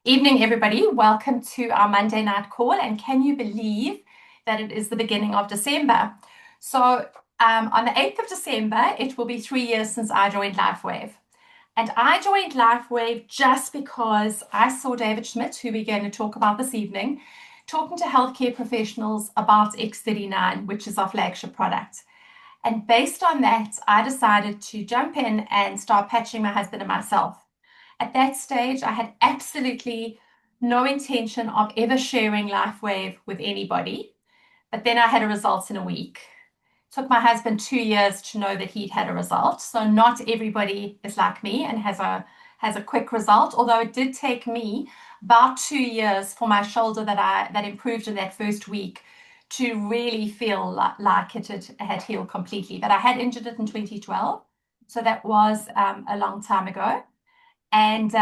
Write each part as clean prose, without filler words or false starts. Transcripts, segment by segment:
Evening, everybody. Welcome to our Monday night call. And can you believe that it is the beginning of December? On the 8th of December, it will be 3 years since I joined LifeWave. And I joined LifeWave just because I saw David Schmidt, who we're going to talk about this evening, talking to healthcare professionals about X39, which is our flagship product. And based on that, I decided to jump in and start patching my husband and myself. At that stage, I had absolutely no intention of ever sharing LifeWave with anybody. But then I had a result in a week. It took my husband 2 years to know that he'd had a result. So not everybody is like me and has a quick result, although it did take me about 2 years for my shoulder that improved in that first week to really feel like it had healed completely. But I had injured it in 2012. So that was a long time ago. And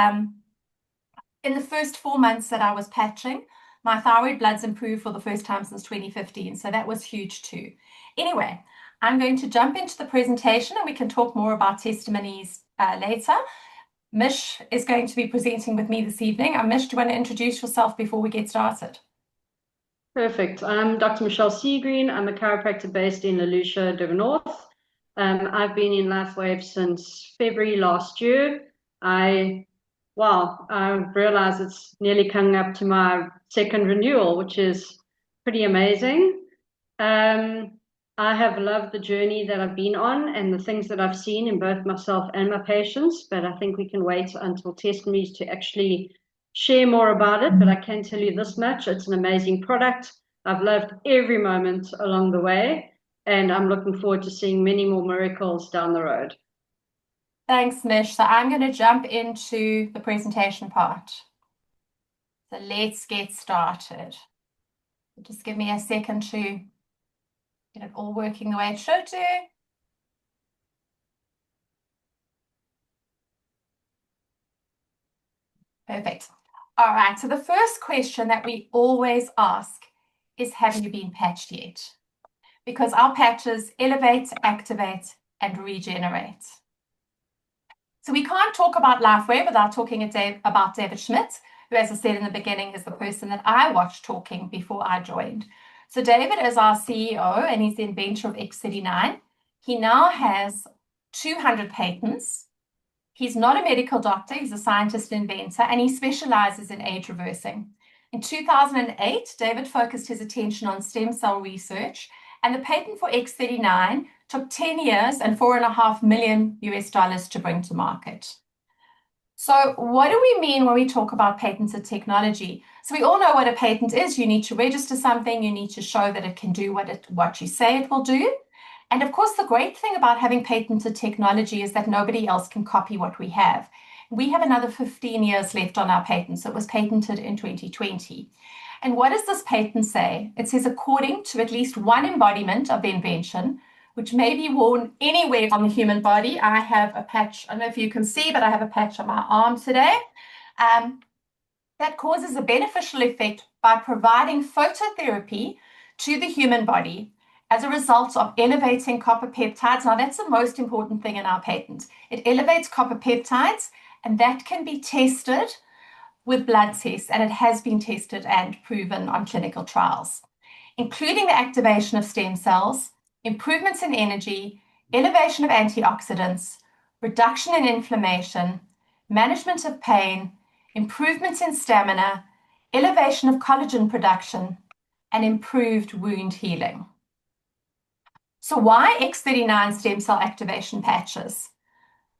in the first 4 months that I was patching, my thyroid bloods improved for the first time since 2015. So that was huge too. Anyway, I'm going to jump into the presentation and we can talk more about testimonies later. Mich is going to be presenting with me this evening. Mich, do you want to introduce yourself before we get started? Perfect. I'm Dr. Michelle Seagreen. I'm a chiropractor based in Lelucia, Durban North. I've been in LifeWave since February last year. I realize it's nearly coming up to my second renewal, which is pretty amazing. I have loved the journey that I've been on and the things that I've seen in both myself and my patients, but I think we can wait until testimonies to actually share more about it. But I can tell you this much, it's an amazing product. I've loved every moment along the way, and I'm looking forward to seeing many more miracles down the road. Thanks, Mich. So I'm going to jump into the presentation part. So let's get started. Just give me a second to get it all working the way it should do. Perfect. All right, so the first question that we always ask is, have you been patched yet? Because our patches elevate, activate, and regenerate. So we can't talk about LifeWave without talking about David Schmidt, who, as I said in the beginning, is the person that I watched talking before I joined. So David is our CEO and he's the inventor of X39. He now has 200 patents. He's not a medical doctor, he's a scientist and inventor, and he specializes in age reversing. In 2008, David focused his attention on stem cell research, and the patent for X39 took 10 years and $4.5 million to bring to market. So what do we mean when we talk about patented technology? So we all know what a patent is. You need to register something, you need to show that it can do what you say it will do. And of course, the great thing about having patented technology is that nobody else can copy what we have. We have another 15 years left on our patent. So it was patented in 2020. And what does this patent say? It says according to at least one embodiment of the invention, which may be worn anywhere on the human body. I have a patch, I don't know if you can see, but I have a patch on my arm today. That causes a beneficial effect by providing phototherapy to the human body as a result of elevating copper peptides. Now, that's the most important thing in our patent. It elevates copper peptides, and that can be tested with blood tests, and it has been tested and proven on clinical trials, including the activation of stem cells, improvements in energy, elevation of antioxidants, reduction in inflammation, management of pain, improvements in stamina, elevation of collagen production, and improved wound healing. So why X39 stem cell activation patches?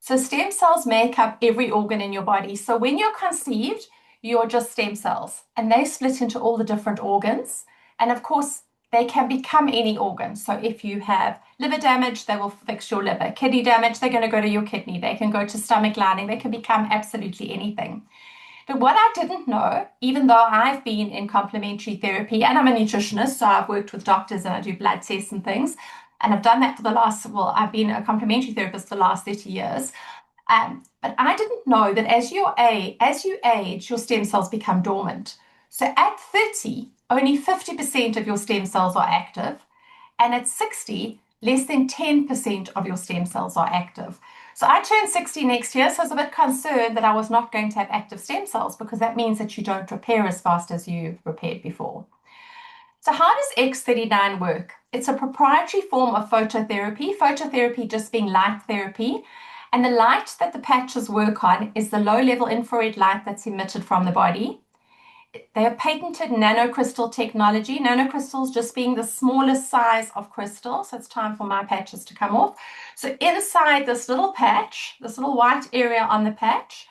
So stem cells make up every organ in your body. So when you're conceived, you're just stem cells, and they split into all the different organs. And of course, they can become any organ. So if you have liver damage, they will fix your liver. Kidney damage, they're going to go to your kidney. They can go to stomach lining. They can become absolutely anything. But what I didn't know, even though I've been in complementary therapy and I'm a nutritionist, so I've worked with doctors and I do blood tests and things, and I've done that for I've been a complementary therapist for the last 30 years. But I didn't know that as you age, your stem cells become dormant. So at 30, only 50% of your stem cells are active. And at 60, less than 10% of your stem cells are active. So I turned 60 next year, so I was a bit concerned that I was not going to have active stem cells because that means that you don't repair as fast as you repaired before. So how does X39 work? It's a proprietary form of phototherapy, phototherapy just being light therapy. And the light that the patches work on is the low-level infrared light that's emitted from the body. They have patented nanocrystal technology, nanocrystals just being the smallest size of crystal. So it's time for my patches to come off. So inside this little patch, this little white area on the patch,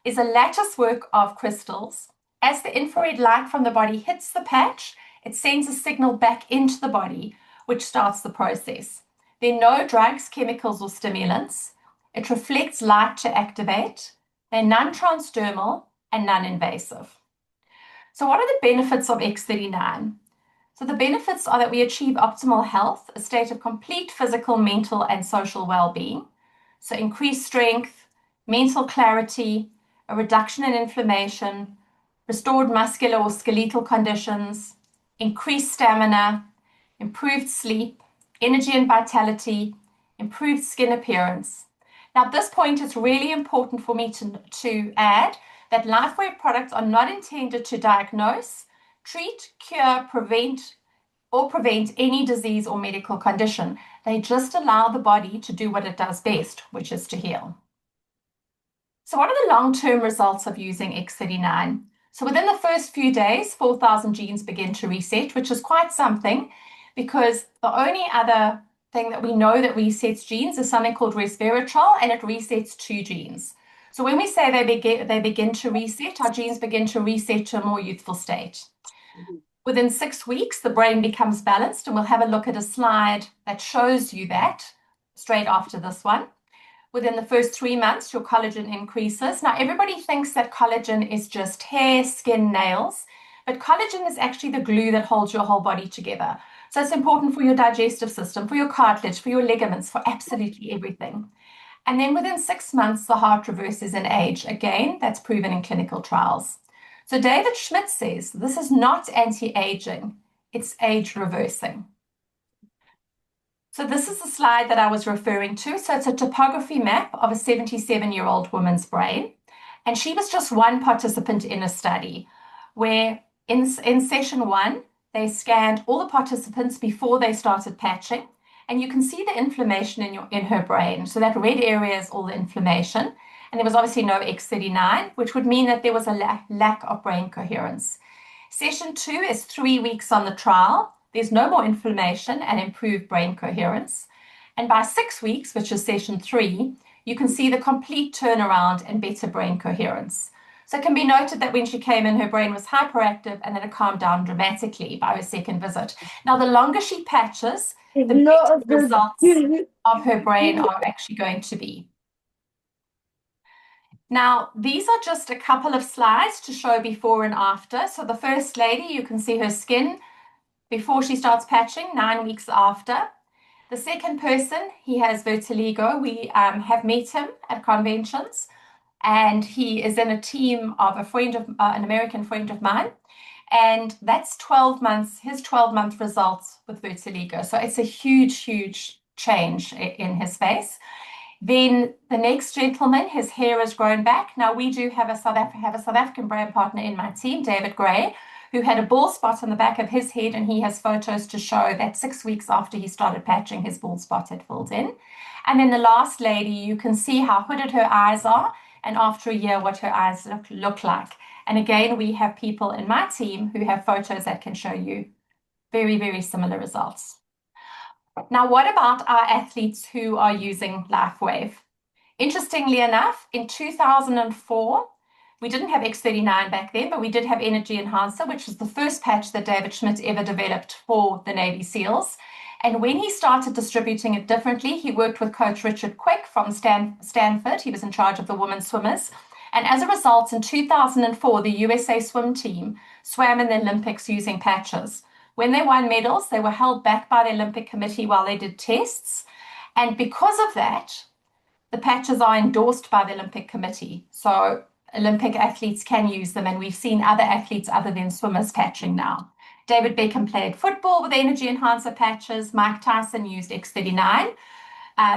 is a lattice work of crystals. As the infrared light from the body hits the patch, it sends a signal back into the body, which starts the process. There are no drugs, chemicals, or stimulants. It reflects light to activate. They're non-transdermal and non-invasive. So what are the benefits of X39? So the benefits are that we achieve optimal health, a state of complete physical, mental, and social well-being. So increased strength, mental clarity, a reduction in inflammation, restored muscular or skeletal conditions, increased stamina, improved sleep, energy and vitality, improved skin appearance. Now, at this point, it's really important for me to add that LifeWave products are not intended to diagnose, treat, cure, prevent any disease or medical condition. They just allow the body to do what it does best, which is to heal. So what are the long-term results of using X39? So within the first few days, 4,000 genes begin to reset, which is quite something because the only other thing that we know that resets genes is something called resveratrol, and it resets 2 genes. So when we say they begin to reset, our genes begin to reset to a more youthful state. Within 6 weeks, the brain becomes balanced, and we'll have a look at a slide that shows you that straight after this one. Within the first 3 months, your collagen increases. Now, everybody thinks that collagen is just hair, skin, nails, but collagen is actually the glue that holds your whole body together. So it's important for your digestive system, for your cartilage, for your ligaments, for absolutely everything. And then within 6 months, the heart reverses in age. Again, that's proven in clinical trials. So David Schmidt says this is not anti-aging, it's age reversing. So this is the slide that I was referring to. So it's a topography map of a 77-year-old woman's brain. And she was just one participant in a study where in session 1, they scanned all the participants before they started patching. And you can see the inflammation in her brain. So that red area is all the inflammation. And there was obviously no X39, which would mean that there was a lack of brain coherence. Session 2 is 3 weeks on the trial. There's no more inflammation and improved brain coherence. And by 6 weeks, which is session 3, you can see the complete turnaround and better brain coherence. So it can be noted that when she came in, her brain was hyperactive and then it calmed down dramatically by her second visit. Now, the longer she patches, the better the results of her brain are actually going to be. Now, these are just a couple of slides to show before and after. So the first lady, you can see her skin before she starts patching, 9 weeks after. The second person, he has vitiligo. We have met him at conventions, and he is in a team of an American friend of mine. And that's 12 months, his 12-month results with vitiligo. So it's a huge, huge change in his face. Then the next gentleman, his hair has grown back. Now we do have a South African brand partner in my team, David Gray, who had a bald spot on the back of his head, and he has photos to show that 6 weeks after he started patching, his bald spot had filled in. And then the last lady, you can see how hooded her eyes are, and after a year, what her eyes look like. And again, we have people in my team who have photos that can show you very, very similar results. Now, what about our athletes who are using LifeWave? Interestingly enough, in 2004, we didn't have X39 back then, but we did have Energy Enhancer, which was the first patch that David Schmidt ever developed for the Navy SEALs. And when he started distributing it differently, he worked with Coach Richard Quick from Stanford. He was in charge of the women's swimmers. And as a result, in 2004, the USA swim team swam in the Olympics using patches. When they won medals, they were held back by the Olympic Committee while they did tests. And because of that, the patches are endorsed by the Olympic Committee. So Olympic athletes can use them, and we've seen other athletes other than swimmers patching now. David Beckham played football with Energy Enhancer patches. Mike Tyson used X39.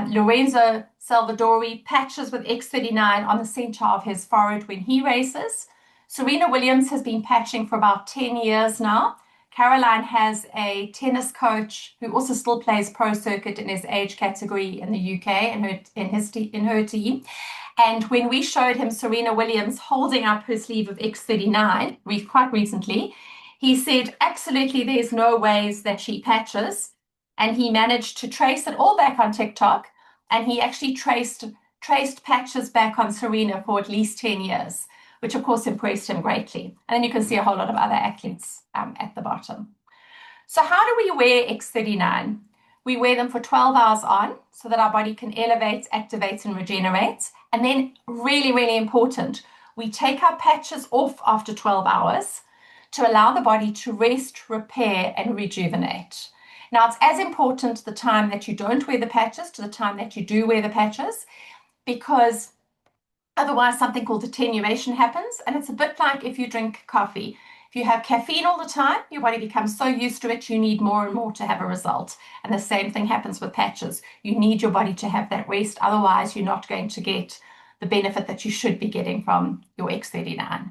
Lorenzo Salvadori patches with X39 on the center of his forehead when he races. Serena Williams has been patching for about 10 years now. Caroline has a tennis coach who also still plays pro circuit in his age category in the UK in her team. And when we showed him Serena Williams holding up her sleeve of X39 quite recently, he said, absolutely, there's no ways that she patches. And he managed to trace it all back on TikTok. And he actually traced patches back on Serena for at least 10 years, which of course impressed him greatly. And then you can see a whole lot of other athletes at the bottom. So how do we wear X39? We wear them for 12 hours on so that our body can elevate, activate, and regenerate. And then really, really important, we take our patches off after 12 hours to allow the body to rest, repair, and rejuvenate. Now, it's as important the time that you don't wear the patches to the time that you do wear the patches, because otherwise something called attenuation happens. And it's a bit like if you drink coffee. If you have caffeine all the time, your body becomes so used to it, you need more and more to have a result. And the same thing happens with patches. You need your body to have that rest. Otherwise, you're not going to get the benefit that you should be getting from your X39.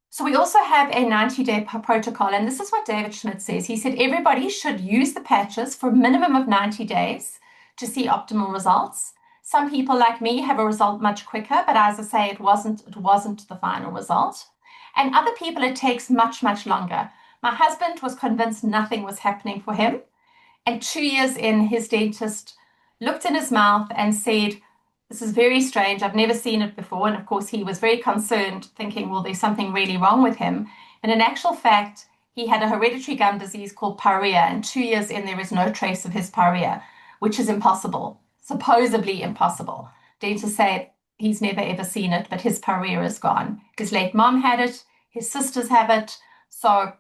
So we also have a 90-day protocol, and this is what David Schmidt says. He said everybody should use the patches for a minimum of 90 days to see optimal results. Some people like me have a result much quicker, but as I say, it wasn't the final result. And other people, it takes much, much longer. My husband was convinced nothing was happening for him. And 2 years in, his dentist looked in his mouth and said, this is very strange. I've never seen it before. And of course, he was very concerned, thinking, well, there's something really wrong with him. And in actual fact, he had a hereditary gum disease called pyorrhea. And 2 years in, there is no trace of his pyorrhea, which is impossible, supposedly impossible. Dentists say he's never ever seen it, but his pyorrhea is gone. His late mom had it, his sisters have it, so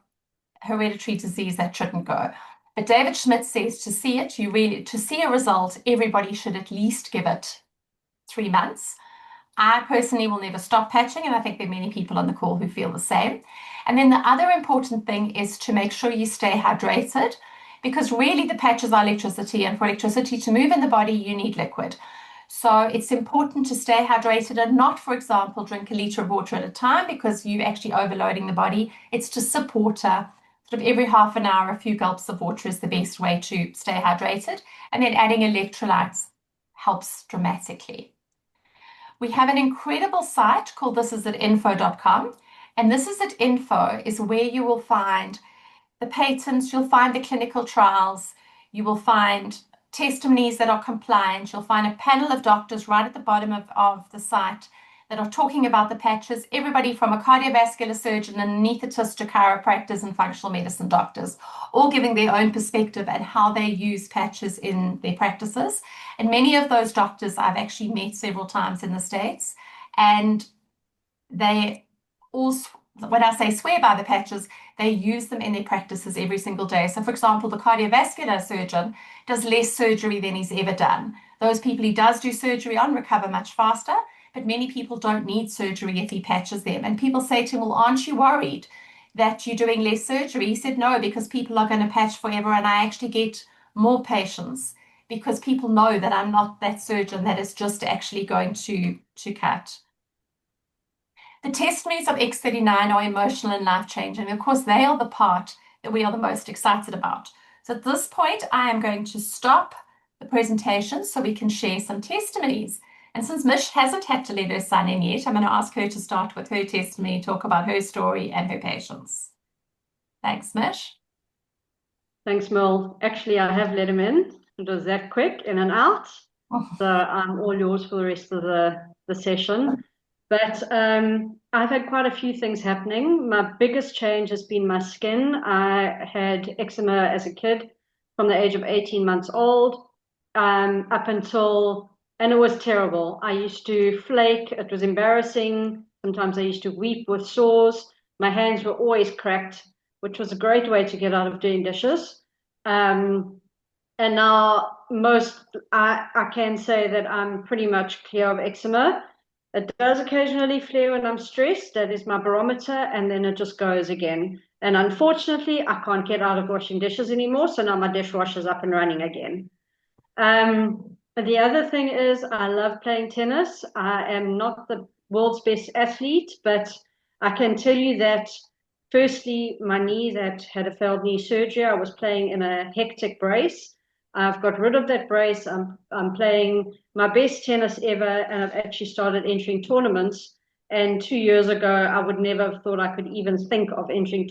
hereditary disease that shouldn't go. But David Schmidt says to see a result, everybody should at least give it 3 months. I personally will never stop patching, and I think there are many people on the call who feel the same. And then the other important thing is to make sure you stay hydrated, because really the patches are electricity, and for electricity to move in the body, you need liquid. So it's important to stay hydrated and not, for example, drink a liter of water at a time because you're actually overloading the body. It's to sip water. Sort of every half an hour, a few gulps of water is the best way to stay hydrated. And then adding electrolytes helps dramatically. We have an incredible site called thisisatinfo.com. And thisisatinfo is where you will find the patents, you'll find the clinical trials, you will find testimonies that are compliant. You'll find a panel of doctors right at the bottom of the site that are talking about the patches, everybody from a cardiovascular surgeon, an anesthetist to chiropractors and functional medicine doctors, all giving their own perspective and how they use patches in their practices. And many of those doctors I've actually met several times in the States, and they all, when I say swear by the patches, they use them in their practices every single day. So, for example, the cardiovascular surgeon does less surgery than he's ever done. Those people he does do surgery on recover much faster, but many people don't need surgery if he patches them. And people say to him, well, aren't you worried that you're doing less surgery? He said, no, because people are going to patch forever, and I actually get more patients because people know that I'm not that surgeon that is just actually going to cut. The testimonies of X39 are emotional and life-changing. Of course, they are the part that we are the most excited about. So at this point, I am going to stop the presentation so we can share some testimonies. And since Mich hasn't had to let her son in yet, I'm going to ask her to start with her testimony, talk about her story and her patients. Thanks, Mich. Thanks, Merle. Actually, I have let him in. It was that quick, in and out. So I'm all yours for the rest of the session. But I've had quite a few things happening. My biggest change has been my skin. I had eczema as a kid from the age of 18 months old up until, and it was terrible. I used to flake. It was embarrassing. Sometimes I used to weep with sores. My hands were always cracked, which was a great way to get out of doing dishes. And now I can say that I'm pretty much clear of eczema. It does occasionally flare when I'm stressed. That is my barometer, and then it just goes again. And unfortunately, I can't get out of washing dishes anymore, so now my dishwasher's up and running again. But the other thing is, I love playing tennis. I am not the world's best athlete, but I can tell you that firstly, my knee that had a failed knee surgery, I was playing in a hectic brace. I've got rid of that brace. I'm playing my best tennis ever, and I've actually started entering tournaments. And 2 years ago, I would never have thought I could even think of entering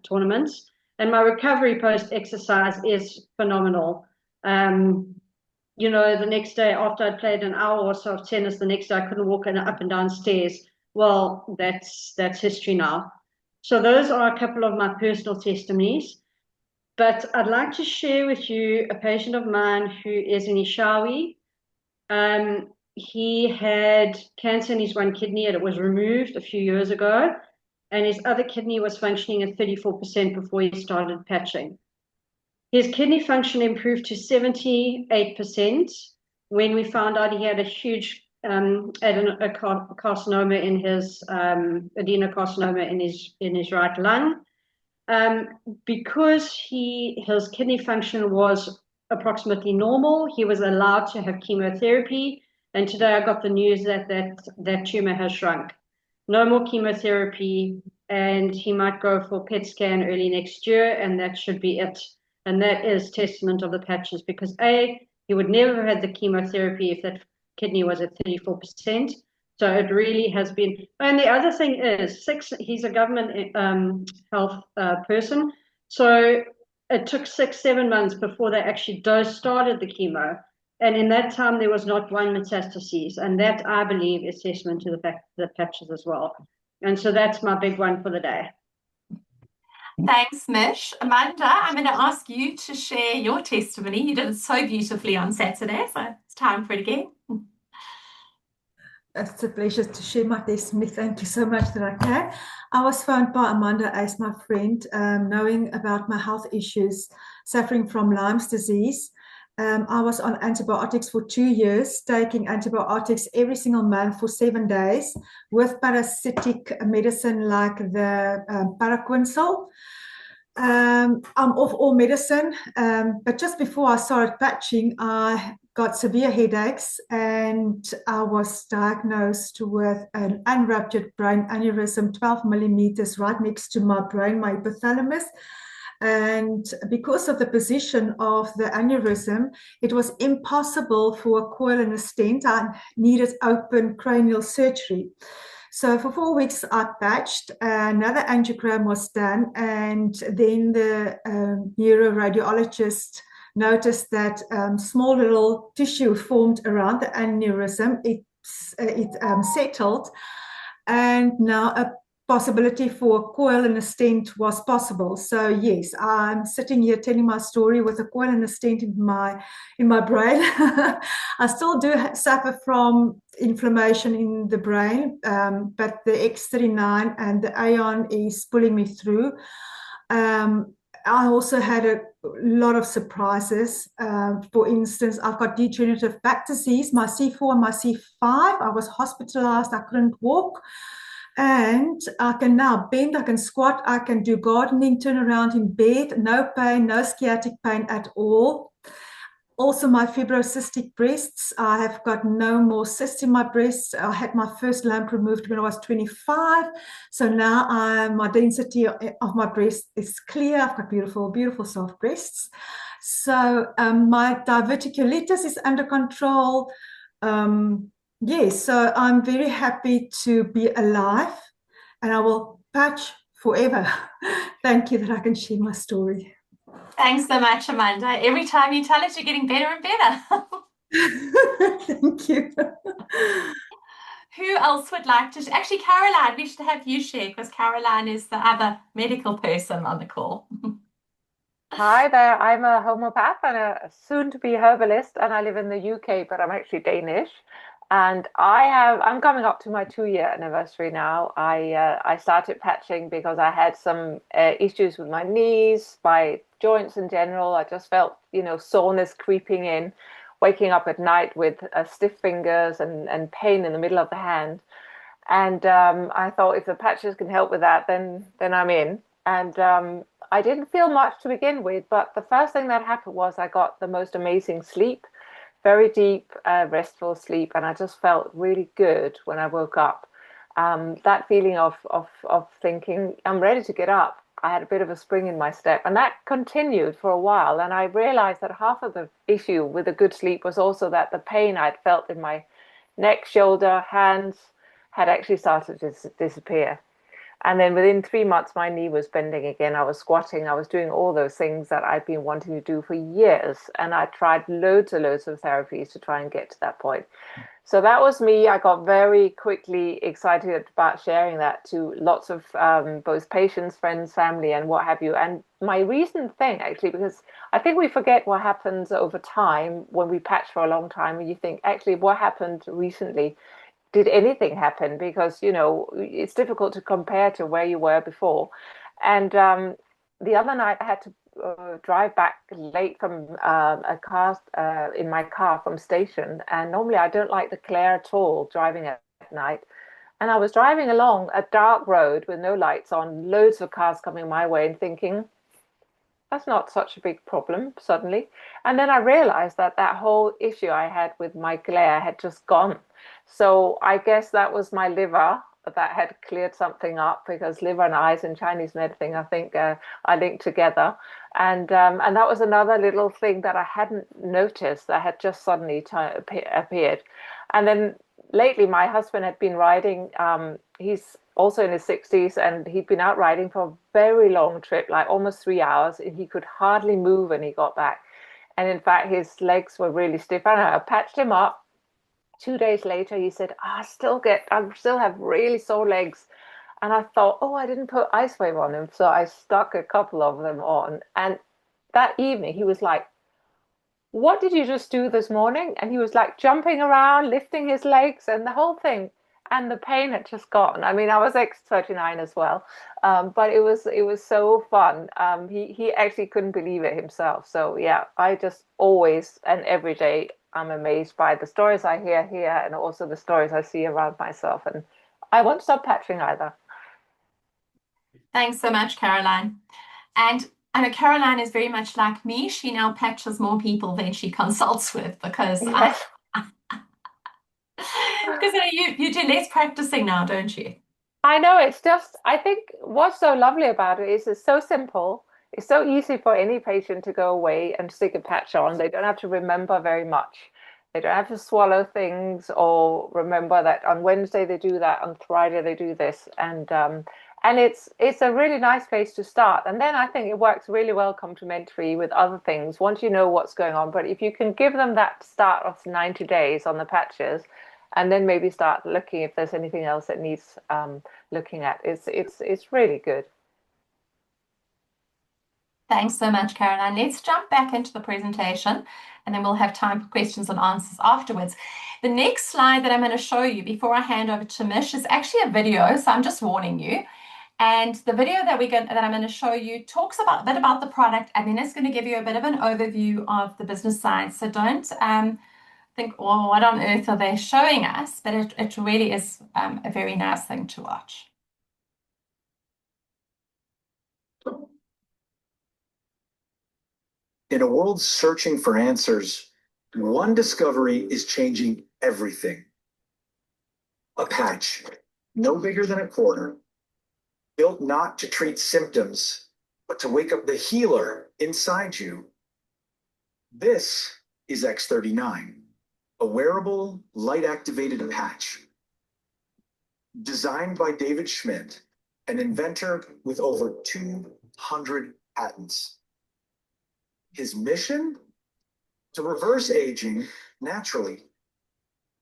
tournaments. And my recovery post exercise is phenomenal. Um, the next day after I'd played an hour or so of tennis, the next day I couldn't walk up and down stairs. Well, that's history now. So those are a couple of my personal testimonies. But I'd like to share with you a patient of mine who is in Ishawi. He had cancer in his one kidney and it was removed a few years ago. And his other kidney was functioning at 34% before he started patching. His kidney function improved to 78% when we found out he had a huge adenocarcinoma in his adenocarcinoma in his right lung. Because his kidney function was approximately normal, he was allowed to have chemotherapy. And today I got the news that tumor has shrunk. No more chemotherapy, and he might go for PET scan early next year, and that should be it. And that is testament of the patches because he would never have had the chemotherapy if that kidney was at 34%. So it really has been. And the other thing is, he's a government health person. So it took 6, 7 months before they actually started the chemo. And in that time, there was not one metastasis. And that, I believe, is testament to the fact that patches as well. And so that's my big one for the day. Thanks, Mish. Amanda, I'm going to ask you to share your testimony. You did it so beautifully on Saturday, so it's time for it again. It's a pleasure to share my testimony. Thank you so much that I can. I was phoned by Amanda as my friend, knowing about my health issues, suffering from Lyme's disease. I was on antibiotics for 2 years, taking antibiotics every single month for 7 days with parasitic medicine like the paraquinsil. I'm off all medicine, but just before I started patching, I got severe headaches and I was diagnosed with an unruptured brain aneurysm, 12 millimeters right next to my brain, my hypothalamus. And because of the position of the aneurysm, it was impossible for a coil and a stent. I needed open cranial surgery. So for 4 weeks, I patched. Another angiogram was done, and then the neuroradiologist noticed that small little tissue formed around the aneurysm. It settled, and now a possibility for a coil and a stent was possible. So yes, I'm sitting here telling my story with a coil and a stent in my brain. I still do suffer from inflammation in the brain, but the X39 and the AION is pulling me through. I also had a lot of surprises. For instance, I've got degenerative back disease, my C4 and my C5. I was hospitalized, I couldn't walk. And I can now bend, I can squat, I can do gardening, turn around in bed, no pain, no sciatic pain at all. Also, my fibrocystic breasts, I have got no more cysts in my breasts. I had my first lump removed when I was 25. So now my density of my breast is clear. I've got beautiful, beautiful soft breasts. So my diverticulitis is under control. Yes, so I'm very happy to be alive and I will patch forever. Thank you that I can share my story. Thanks so much, Amanda. Every time you tell us, you're getting better and better. Thank you. Who else would like to? Actually, Caroline, we should have you share because Caroline is the other medical person on the call. Hi there, I'm a homeopath and a soon-to-be herbalist, and I live in the UK, but I'm actually Danish. And I'm coming up to my 2-year anniversary now. I started patching because I had some issues with my knees, my joints in general. I just felt, soreness creeping in, waking up at night with stiff fingers and pain in the middle of the hand. And I thought if the patches can help with that, then I'm in. And I didn't feel much to begin with, but the first thing that happened was I got the most amazing sleep. very deep, restful sleep, and I just felt really good when I woke up. That feeling of thinking I'm ready to get up. I had a bit of a spring in my step, and that continued for a while. And I realized that half of the issue with a good sleep was also that the pain I'd felt in my neck, shoulder, hands had actually started to disappear. And then within 3 months, my knee was bending again. I was squatting. I was doing all those things that I'd been wanting to do for years. And I tried loads and loads of therapies to try and get to that point. So that was me. I got very quickly excited about sharing that to lots of both patients, friends, family, and what have you. And my recent thing, actually, because I think we forget what happens over time when we patch for a long time, and you think, actually, what happened recently? Did anything happen? Because, you know, it's difficult to compare to where you were before. And the other night I had to drive back late from a car in my car from station. And normally I don't like the glare at all driving at night. And I was driving along a dark road with no lights on, loads of cars coming my way, and thinking, that's not such a big problem suddenly. And then I realized that that whole issue I had with my glare had just gone. So I guess that was my liver that had cleared something up, because liver and eyes in Chinese medicine, I think, are linked together. And that was another little thing that I hadn't noticed that had just suddenly appeared. And then lately, my husband had been riding. He's also in his 60s, and he'd been out riding for a very long trip, like almost 3 hours, and he could hardly move when he got back. And in fact, his legs were really stiff. And I patched him up. 2 days later, he said, I still have really sore legs. And I thought, oh, I didn't put ice wave on them. So I stuck a couple of them on. And that evening, he was like, what did you just do this morning? And he was like jumping around, lifting his legs and the whole thing. And the pain had just gone. I mean, I was X39 as well. But it was so fun. He actually couldn't believe it himself. So yeah, I just always and every day I'm amazed by the stories I hear here, and also the stories I see around myself. And I won't stop patching either. Thanks so much, Caroline. And I know Caroline is very much like me. She now patches more people than she consults with, because Yes. because you do less practicing now, don't you? I know, it's just, I think what's so lovely about it is it's so simple. It's so easy for any patient to go away and stick a patch on. They don't have to remember very much. They don't have to swallow things or remember that on Wednesday they do that, on Friday they do this. And it's a really nice place to start. And then I think it works really well complementary with other things once you know what's going on. But if you can give them that start of 90 days on the patches, and then maybe start looking if there's anything else that needs looking at. It's really good. Thanks so much, Caroline. Let's jump back into the presentation, and then we'll have time for questions and answers afterwards. The next slide that I'm going to show you before I hand over to Mich is actually a video, so I'm just warning you. And the video that I'm going to show you talks a bit about the product, and then it's going to give you a bit of an overview of the business side. So don't think, oh, what on earth are they showing us? But it really is a very nice thing to watch. In a world searching for answers, one discovery is changing everything. A patch, no bigger than a quarter, built not to treat symptoms, but to wake up the healer inside you. This is X39, a wearable, light-activated patch. Designed by David Schmidt, an inventor with over 200 patents. His mission? To reverse aging naturally.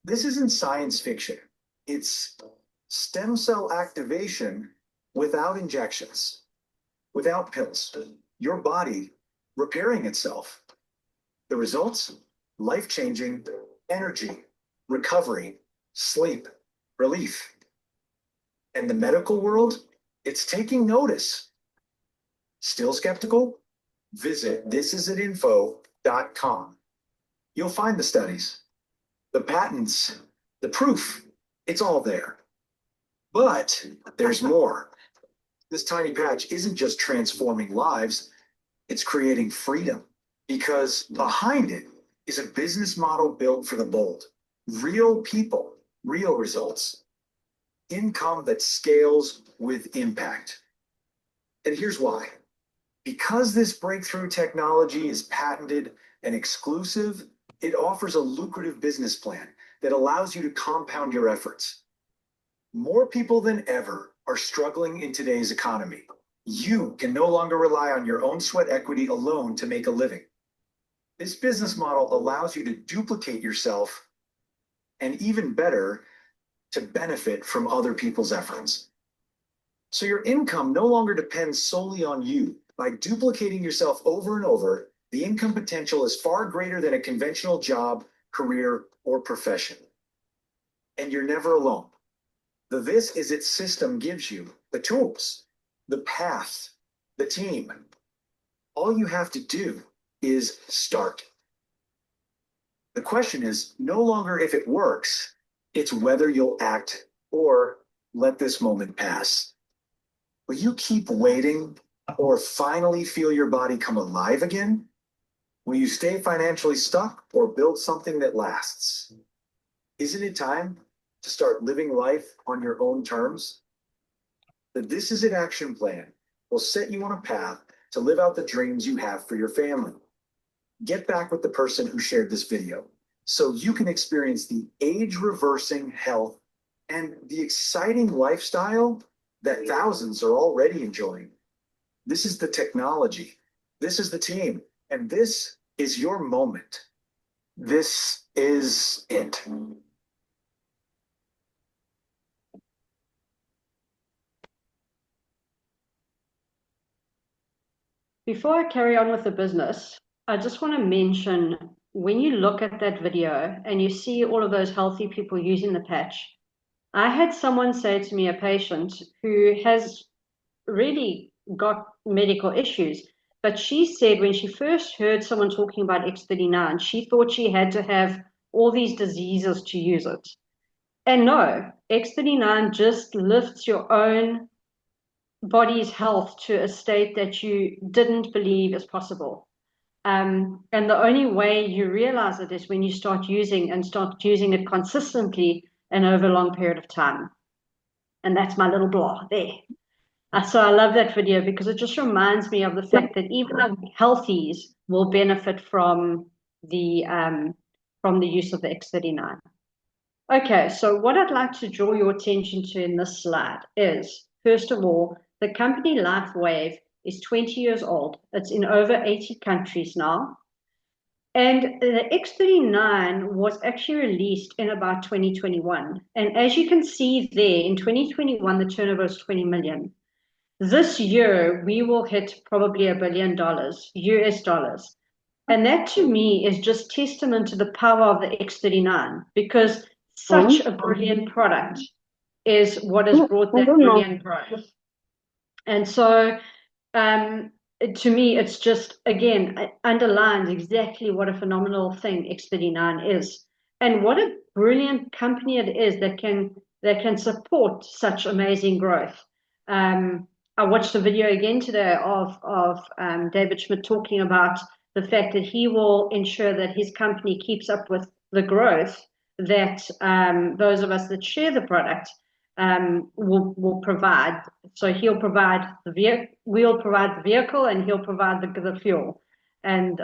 This isn't science fiction. It's stem cell activation without injections, without pills. Your body repairing itself. The results? Life-changing energy, recovery, sleep, relief. And the medical world? It's taking notice. Still skeptical? Visit thisisitinfo.com. You'll find the studies, the patents, the proof. It's all there. But there's more. This tiny patch isn't just transforming lives, it's creating freedom. Because behind it is a business model built for the bold. Real people, real results. Income that scales with impact. And here's why. Because this breakthrough technology is patented and exclusive, it offers a lucrative business plan that allows you to compound your efforts. More people than ever are struggling in today's economy. You can no longer rely on your own sweat equity alone to make a living. This business model allows you to duplicate yourself and, even better, to benefit from other people's efforts. So your income no longer depends solely on you. By duplicating yourself over and over, the income potential is far greater than a conventional job, career, or profession. And you're never alone. The This Is It system gives you the tools, the path, the team. All you have to do is start. The question is no longer if it works, it's whether you'll act or let this moment pass. Will you keep waiting or finally feel your body come alive again? Will you stay financially stuck or build something that lasts? Isn't it time to start living life on your own terms? The This Is It action plan will set you on a path to live out the dreams you have for your family. Get back with the person who shared this video so you can experience the age-reversing health and the exciting lifestyle that thousands are already enjoying. This is the technology. This is the team. And this is your moment. This is it. Before I carry on with the business, I just want to mention, when you look at that video and you see all of those healthy people using the patch, I had someone say to me, a patient who has really got medical issues, but she said when she first heard someone talking about X39, she thought she had to have all these diseases to use it. And no, X39 just lifts your own body's health to a state that you didn't believe is possible. And the only way you realize it is when you start using it consistently and over a long period of time. And that's my little blah there. So I love that video because it just reminds me of the fact that even the healthies will benefit from the use of the X39. Okay, so what I'd like to draw your attention to in this slide is, first of all, the company LifeWave is 20 years old. It's in over 80 countries now. And the X39 was actually released in about 2021. And as you can see there, in 2021, the turnover was 20 million. This year, we will hit probably $1 billion, US dollars. And that to me is just testament to the power of the X39, because such a brilliant product is what has brought that brilliant growth. And so to me, it's just, again, it underlines exactly what a phenomenal thing X39 is. And what a brilliant company it is that can support such amazing growth. I watched a video again today of David Schmidt talking about the fact that he will ensure that his company keeps up with the growth that those of us that share the product will provide. So we'll provide the vehicle, and he'll provide the fuel, and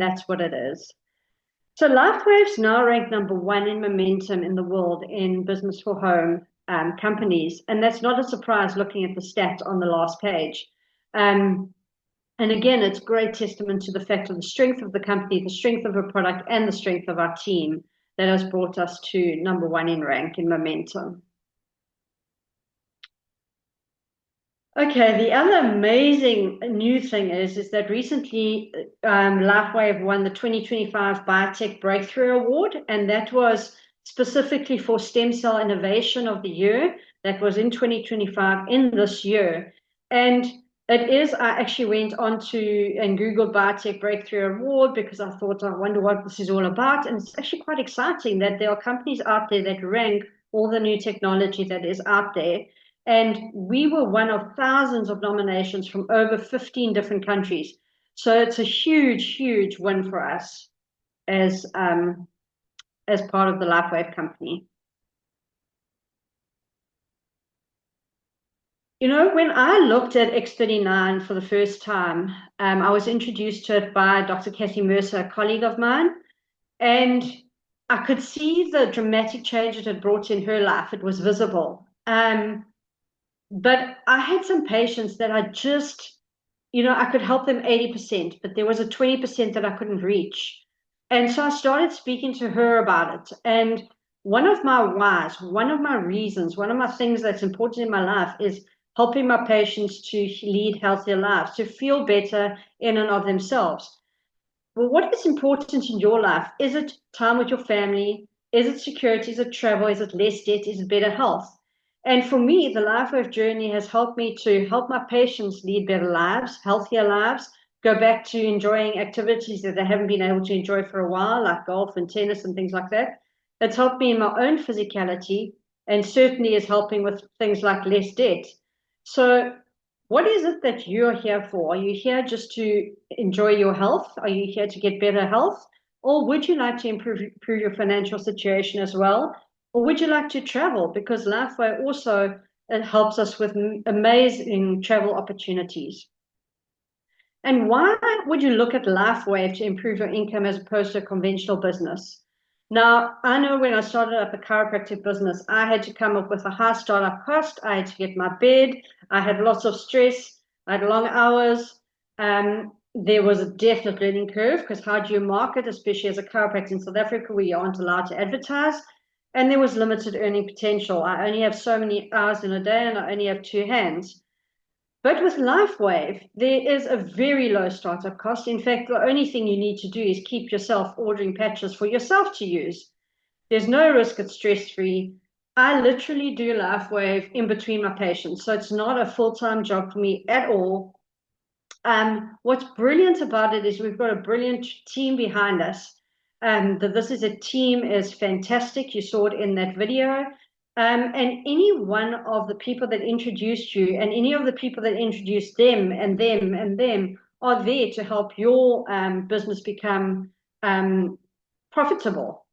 that's what it is. So LifeWave's now ranked #1 in momentum in the world in business for home companies, and that's not a surprise looking at the stat on the last page. And again, it's great testament to the fact of the strength of the company, the strength of our product, and the strength of our team that has brought us to #1 in rank in momentum. Okay, the other amazing new thing is that recently LifeWave won the 2025 Biotech Breakthrough Award, and that was specifically for Stem Cell Innovation of the Year. That was in 2025, in this year. And I actually went on to and Googled Biotech Breakthrough Award because I thought, I wonder what this is all about. And it's actually quite exciting that there are companies out there that rank all the new technology that is out there. And we were one of thousands of nominations from over 15 different countries. So it's a huge, huge win for us. as part of the LifeWave company. You know, when I looked at X39 for the first time, I was introduced to it by Dr. Kathy Mercer, a colleague of mine, and I could see the dramatic change it had brought in her life. It was visible. But I had some patients that I just, you know, I could help them 80%, but there was a 20% that I couldn't reach. And so I started speaking to her about it. And one of my whys, one of my reasons, one of my things that's important in my life is helping my patients to lead healthier lives, to feel better in and of themselves. Well, what is important in your life? Is it time with your family? Is it security? Is it travel? Is it less debt? Is it better health? And for me, the LifeWave journey has helped me to help my patients lead better lives, healthier lives, go back to enjoying activities that they haven't been able to enjoy for a while, like golf and tennis and things like that. It's helped me in my own physicality, and certainly is helping with things like less debt. So what is it that you're here for? Are you here just to enjoy your health? Are you here to get better health? Or would you like to improve your financial situation as well? Or would you like to travel? Because LifeWay also helps us with amazing travel opportunities. And why would you look at LifeWave to improve your income as opposed to a conventional business? Now, I know when I started up a chiropractic business, I had to come up with a high startup cost. I had to get my bed. I had lots of stress. I had long hours. There was a definite learning curve, because how do you market, especially as a chiropractor in South Africa, where you aren't allowed to advertise? And there was limited earning potential. I only have so many hours in a day, and I only have two hands. But with LifeWave, there is a very low startup cost. In fact, the only thing you need to do is keep yourself ordering patches for yourself to use. There's no risk, it's stress-free. I literally do LifeWave in between my patients, so it's not a full-time job for me at all. What's brilliant about it is we've got a brilliant team behind us. This is a team is fantastic. You saw it in that video. And any one of the people that introduced you, and any of the people that introduced them and them and them, are there to help your business become profitable.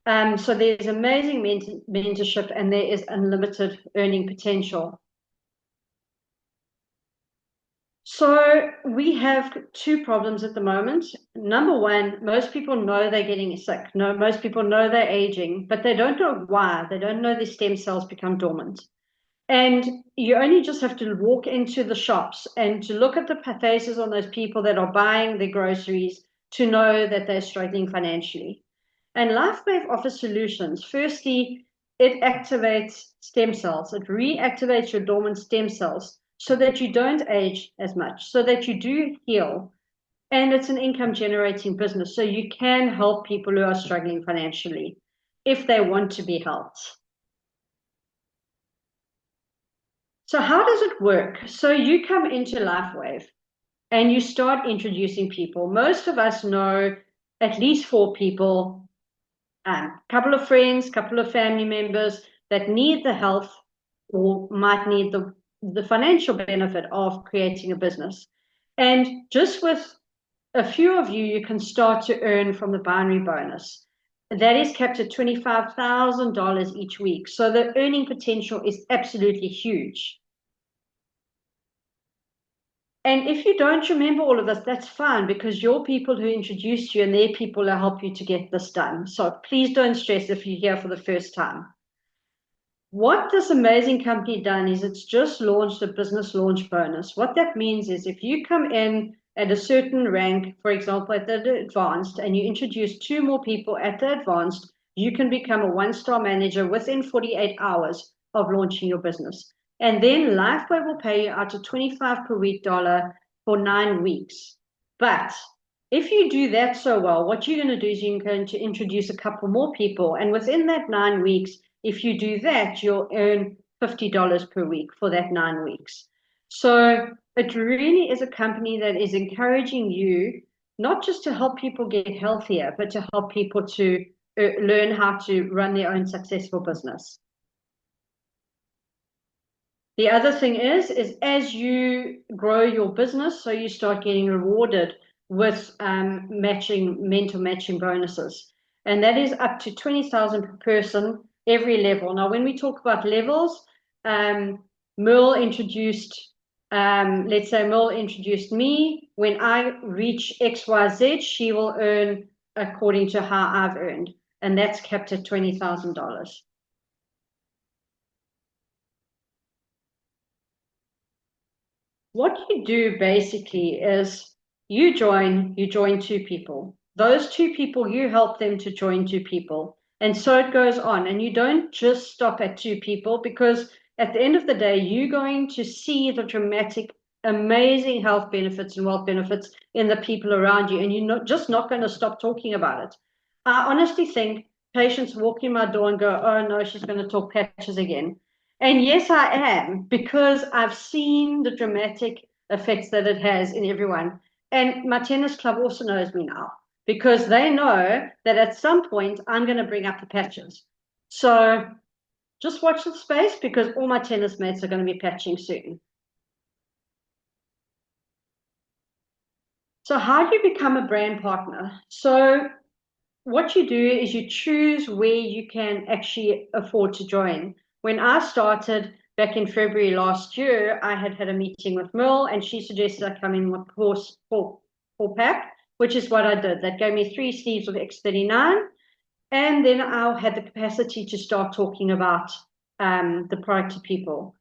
So there's amazing mentorship, and there is unlimited earning potential. So we have two problems at the moment. Number one, most people know they're getting sick. No, most people know they're aging, but they don't know why. They don't know their stem cells become dormant. And you only just have to walk into the shops and to look at the faces on those people that are buying their groceries to know that they're struggling financially. And LifeWave offers solutions. Firstly, it activates stem cells. It reactivates your dormant stem cells, so that you don't age as much, so that you do heal. And it's an income generating business. So you can help people who are struggling financially if they want to be helped. So how does it work? So you come into LifeWave and you start introducing people. Most of us know at least 4 people, a couple of friends, couple of family members that need the health or might need the financial benefit of creating a business. And just with a few of you, you can start to earn from the binary bonus. That is capped at $25,000 each week. So the earning potential is absolutely huge. And if you don't remember all of this, that's fine, because your people who introduced you and their people will help you to get this done. So please don't stress if you're here for the first time. What this amazing company done is it's just launched a business launch bonus. What that means is if you come in at a certain rank, for example, at the advanced, and you introduce 2 more people at the advanced, you can become a 1-star manager within 48 hours of launching your business. And then LifeWave will pay you out to $25 per week for 9 weeks. But if you do that so well, what you're going to do is you're going to introduce a couple more people. And within that 9 weeks, if you do that, you'll earn $50 per week for that 9 weeks. So it really is a company that is encouraging you not just to help people get healthier, but to help people to learn how to run their own successful business. The other thing is as you grow your business, so you start getting rewarded with mentor matching bonuses. And that is up to 20,000 per person, every level. Now, when we talk about levels, Merle introduced, let's say Merle introduced me. When I reach XYZ, she will earn according to how I've earned. And that's capped at $20,000. What you do basically is you join 2 people. Those 2 people, you help them to join 2 people. And so it goes on. And you don't just stop at 2 people, because at the end of the day, you're going to see the dramatic, amazing health benefits and wealth benefits in the people around you. And you're just not going to stop talking about it. I honestly think patients walk in my door and go, oh no, she's going to talk patches again. And yes, I am, because I've seen the dramatic effects that it has in everyone. And my tennis club also knows me now, because they know that at some point I'm going to bring up the patches. So just watch the space, because all my tennis mates are going to be patching soon. So how do you become a brand partner? So what you do is you choose where you can actually afford to join. When I started back in February last year, I had a meeting with Merle, and she suggested I come in with four pack, which is what I did. That gave me 3 sleeves of X39. And then I had the capacity to start talking about the product to people.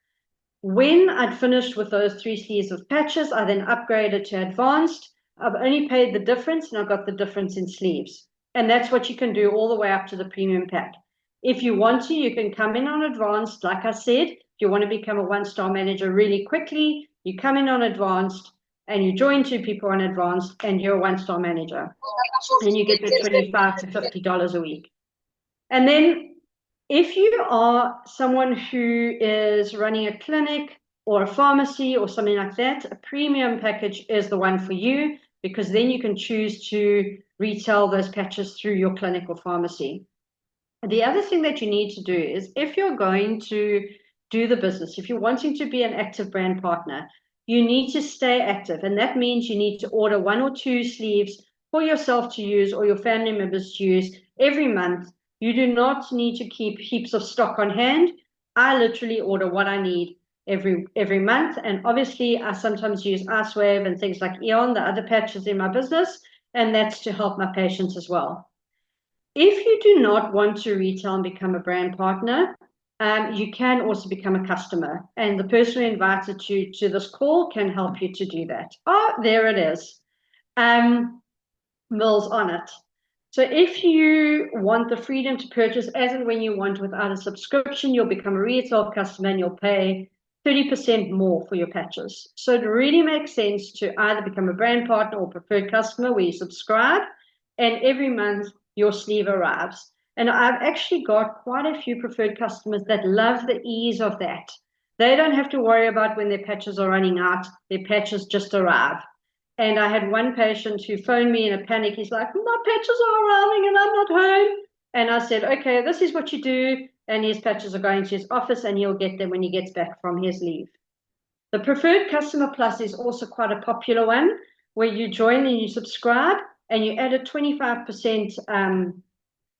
When I'd finished with those 3 sleeves of patches, I then upgraded to advanced. I've only paid the difference, and I got the difference in sleeves. And that's what you can do all the way up to the premium pack. If you want to, you can come in on advanced. Like I said, if you want to become a 1-star manager really quickly, you come in on advanced and you join 2 people on advanced, and you're a 1-star manager. And you get the $25 to $50 a week. And then if you are someone who is running a clinic or a pharmacy or something like that, a premium package is the one for you, because then you can choose to retail those patches through your clinic or pharmacy. The other thing that you need to do is, if you're going to do the business, if you're wanting to be an active brand partner, you need to stay active. And that means you need to order 1 or 2 sleeves for yourself to use, or your family members to use, every month. You do not need to keep heaps of stock on hand. I literally order what I need every month. And obviously I sometimes use Icewave and things like Eon, the other patches in my business, and that's to help my patients as well. If you do not want to retail and become a brand partner, you can also become a customer. And the person who invited you to this call can help you to do that. Oh, there it is. Merle's on it. So if you want the freedom to purchase as and when you want without a subscription, you'll become a retail customer and you'll pay 30% more for your patches. So it really makes sense to either become a brand partner or preferred customer, where you subscribe, and every month your sleeve arrives. And I've actually got quite a few preferred customers that love the ease of that. They don't have to worry about when their patches are running out. Their patches just arrive. And I had one patient who phoned me in a panic. He's like, my patches are arriving and I'm not home. And I said, okay, this is what you do. And his patches are going to his office, and he'll get them when he gets back from his leave. The Preferred Customer Plus is also quite a popular one, where you join and you subscribe, and you add a 25%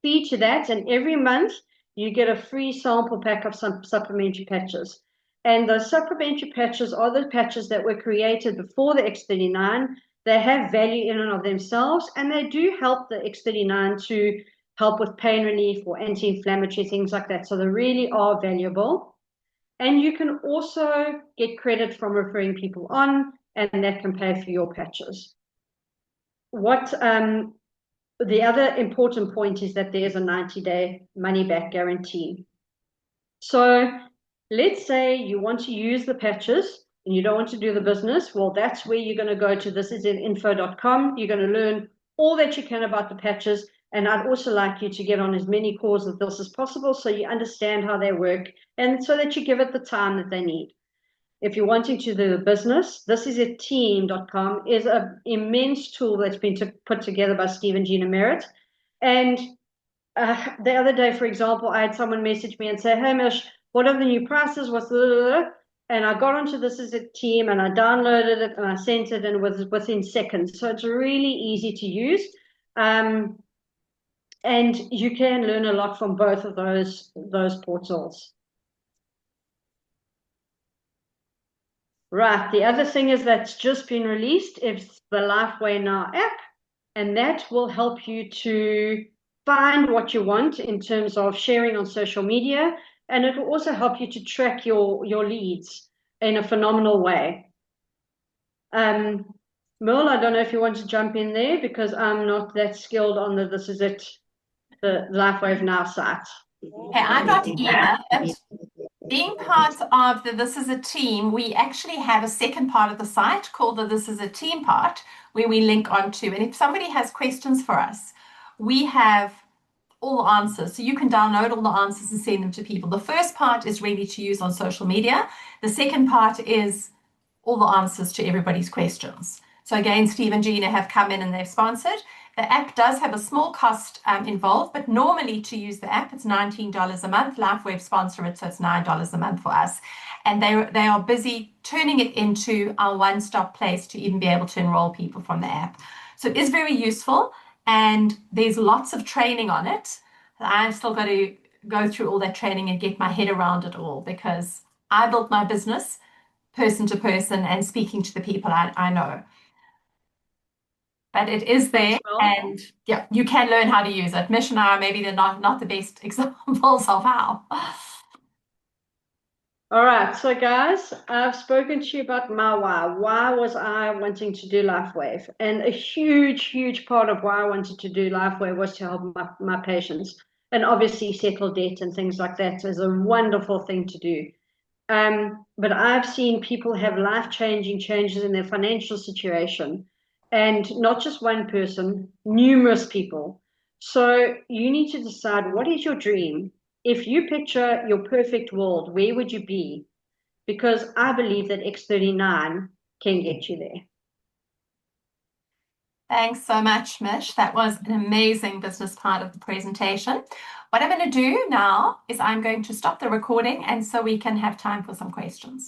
fee to that. And every month you get a free sample pack of some supplementary patches. And those supplementary patches are the patches that were created before the X39. They have value in and of themselves, and they do help the X39 to help with pain relief or anti-inflammatory, things like that. So they really are valuable. And you can also get credit from referring people on, and that can pay for your patches. The other important point is that there's a 90-day money-back guarantee. So let's say you want to use the patches and you don't want to do the business. Well, that's where you're going to go to thisisinfo.com. You're going to learn all that you can about the patches. And I'd also like you to get on as many calls with this as possible, so you understand how they work, and so that you give it the time that they need. If you're wanting to do the business, thisisateam.com is an immense tool that's been put together by Steve and Gina Merritt. And the other day, for example, I had someone message me and say, hey, Mich, what are the new prices? What's the... and I got onto This Is a Team, and I downloaded it and I sent it, and it was within seconds. So it's really easy to use. And you can learn a lot from both of those portals. Right, the other thing is that's just been released is the Lifeway Now app, and that will help you to find what you want in terms of sharing on social media, and it will also help you to track your leads in a phenomenal way. Merle, I don't know if you want to jump in there, because I'm not that skilled on the This Is It, the Lifeway Now site. Okay, I'm not either, but being part of the This Is a Team, we actually have a second part of the site called the This Is a Team part, where we link onto. And if somebody has questions for us, we have all the answers. So you can download all the answers and send them to people. The first part is ready to use on social media. The second part is all the answers to everybody's questions. So again, Steve and Gina have come in and they've sponsored. The app does have a small cost involved, but normally to use the app, it's $19 a month. LifeWeb sponsor it, so it's $9 a month for us. And they are busy turning it into our one-stop place to even be able to enroll people from the app. So it is very useful, and there's lots of training on it. I've still got to go through all that training and get my head around it all, because I built my business person to person and speaking to the people I know. But it is there, and yeah, you can learn how to use it. Mich and I, maybe they're not the best examples of how. All right, so guys, I've spoken to you about my why. Why was I wanting to do LifeWave? And a huge part of why I wanted to do LifeWave was to help my patients. And obviously settle debt and things like that is a wonderful thing to do. But I've seen people have life-changing changes in their financial situation, and not just one person, numerous people. So you need to decide, what is your dream? If you picture your perfect world, where would you be? Because I believe that X39 can get you there. Thanks so much, Mich. That was an amazing business part of the presentation. What I'm going to do now is I'm going to stop the recording, and so we can have time for some questions.